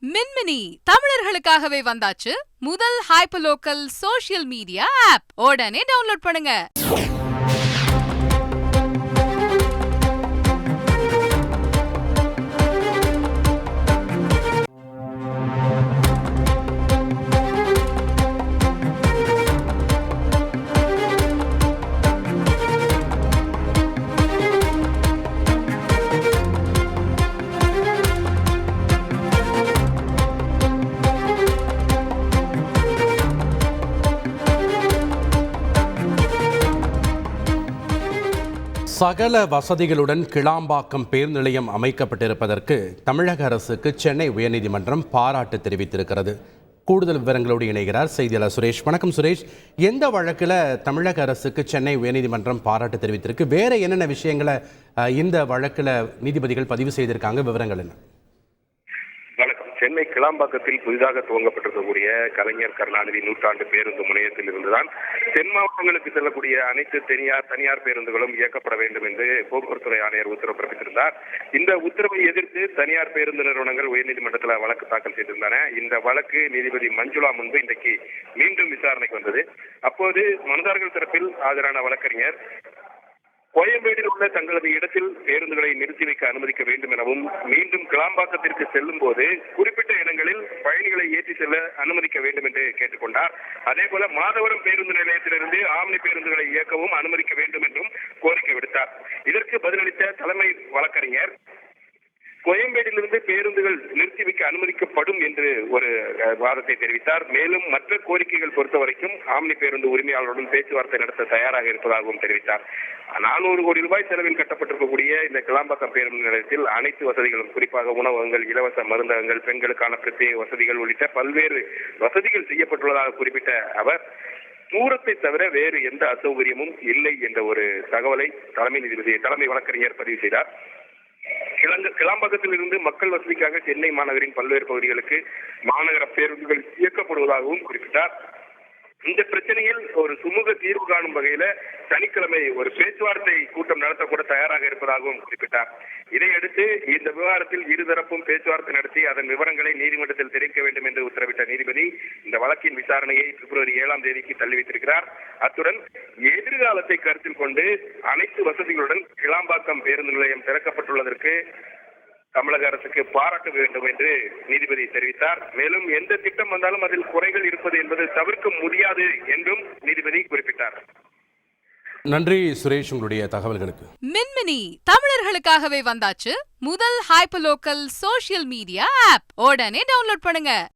மின்மினி தமிழர்களுக்காகவே வந்தாச்சு முதல் hyperlocal social media app. உடனே டவுன்லோட் பண்ணுங்க. சகல வசதிகளுடன் கிளாம்பாக்கம் பேருந்து நிலையம் அமைக்கப்பட்டிருப்பதற்கு தமிழக அரசுக்கு சென்னை உயர்நீதிமன்றம் பாராட்டு தெரிவித்திருக்கிறது. கூடுதல் விவரங்களோடு இணைகிறார் செய்தியாளர் சுரேஷ். வணக்கம் சுரேஷ். எந்த வழக்கில் தமிழக அரசுக்கு சென்னை உயர்நீதிமன்றம் பாராட்டு தெரிவித்திருக்கு? வேற என்னென்ன விஷயங்களை இந்த வழக்கில் நீதிபதிகள் பதிவு செய்திருக்காங்க? விவரங்கள் என்ன? சென்னை கிளாம்பாக்கத்தில் புதிதாக துவங்கப்பட்டிருக்கக்கூடிய கலைஞர் கருணாநிதி நூற்றாண்டு பேருந்து முனையத்தில் இருந்துதான் தென் மாவட்டங்களுக்கு செல்லக்கூடிய அனைத்து தனியார் பேருந்துகளும் இயக்கப்பட வேண்டும் என்று போக்குவரத்துறை ஆணையர் உத்தரவு பிறப்பித்திருந்தார். இந்த உத்தரவை எதிர்த்து தனியார் பேருந்து நிறுவனங்கள் உயர்நீதிமன்றத்தில் வழக்கு தாக்கல் செய்திருந்தன. இந்த வழக்கு நீதிபதி மஞ்சுளா முன்பு இன்றைக்கு மீண்டும் விசாரணைக்கு வந்தது. அப்போது மனுதாரர்கள் தரப்பில் ஆஜரான வழக்கறிஞர் கோயம்பேடில் உள்ள தங்களது இடத்தில் பேருந்துகளை நிறுத்தி வைக்க அனுமதிக்க வேண்டும் எனவும் மீண்டும் கிளாம்பாக்கத்திற்கு செல்லும் போது குறிப்பிட்ட இடங்களில் பயணிகளை ஏற்றி செல்ல அனுமதிக்க வேண்டும் என்று கேட்டுக்கொண்டார். அதே போல மாதவரம் பேருந்து நிலையத்திலிருந்து ஆம்னி பேருந்துகளை இயக்கவும் அனுமதிக்க வேண்டும் என்றும் கோரிக்கை விடுத்தார். இதற்கு பதிலளித்த தலைமை வழக்கறிஞர் கோயம்பேடிலிருந்து பேருந்துகள் நிறுத்தி வைக்க அனுமதிக்கப்படும் என்று ஒரு வாதத்தை தெரிவித்தார். மேலும் மற்ற கோரிக்கைகள் பொறுத்தவரைக்கும் ஆம்னி பேருந்து உரிமையாளருடன் பேச்சுவார்த்தை நடத்த தயாராக இருப்பதாகவும் தெரிவித்தார். 400 கோடி ரூபாய் செலவில் கட்டப்பட்டிருக்கக்கூடிய இந்த கிளாம்பாக்கம் பேருந்து நிலையத்தில் அனைத்து வசதிகளும், குறிப்பாக உணவகங்கள், இலவச மருந்தகங்கள், பெண்களுக்கான பிரத்யேக வசதிகள் உள்ளிட்ட பல்வேறு வசதிகள் செய்யப்பட்டுள்ளதாக குறிப்பிட்ட அவர் தூரத்தை தவிர வேறு எந்த அசௌகரியமும் இல்லை என்ற ஒரு தகவலை தலைமை வழக்கறிஞர் பதிவு செய்தார். கிளாம்பாக்கத்தில் இருந்து மக்கள் வசதிக்காக சென்னை மாநகரின் பல்வேறு பகுதிகளுக்கு மாநகர பேருந்துகள் இயக்கப்படுவதாகவும் குறிப்பிட்டார். இந்த பிரச்சனையில் ஒரு சுமூக தீர்வு காணும் வகையில சனிக்கிழமை ஒரு பேச்சுவார்த்தை கூட்டம் நடத்தக்கூட தயாராக இருப்பதாகவும் குறிப்பிட்டார். இதையடுத்து இந்த விவகாரத்தில் இருதரப்பும் பேச்சுவார்த்தை நடத்தி அதன் விவரங்களை நீதிமன்றத்தில் தெரிவிக்க வேண்டும் என்று உத்தரவிட்ட நீதிபதி இந்த வழக்கின் விசாரணையை பிப்ரவரி 7ஆம் தேதிக்கு தள்ளி வைத்திருக்கிறார். அத்துடன் எதிர்காலத்தை கருத்தில் கொண்டு அனைத்து வசதிகளுடன் கிளாம்பாக்கம் பேருந்து நிலையம் திறக்கப்பட்டுள்ளதற்கு தமிழக அரசுக்கு பாராட்ட வேண்டும் என்று நீதிபதி தெரிவித்தார். மேலும் எந்த திட்டம் வந்தாலும் அதில் குறைகள் இருப்பது என்பது தவிர்க்க முடியாது என்றும் நீதிபதி குறிப்பிட்டார். நன்றி சுரேஷ், உங்களுடைய தகவல்களுக்கு. மின்மினி தமிழர்களுக்காகவே வந்தாச்சு முதல் ஹைப்பர்லோக்கல் சோஷியல் மீடியா ஆப். உடனே டவுன்லோட் பண்ணுங்க.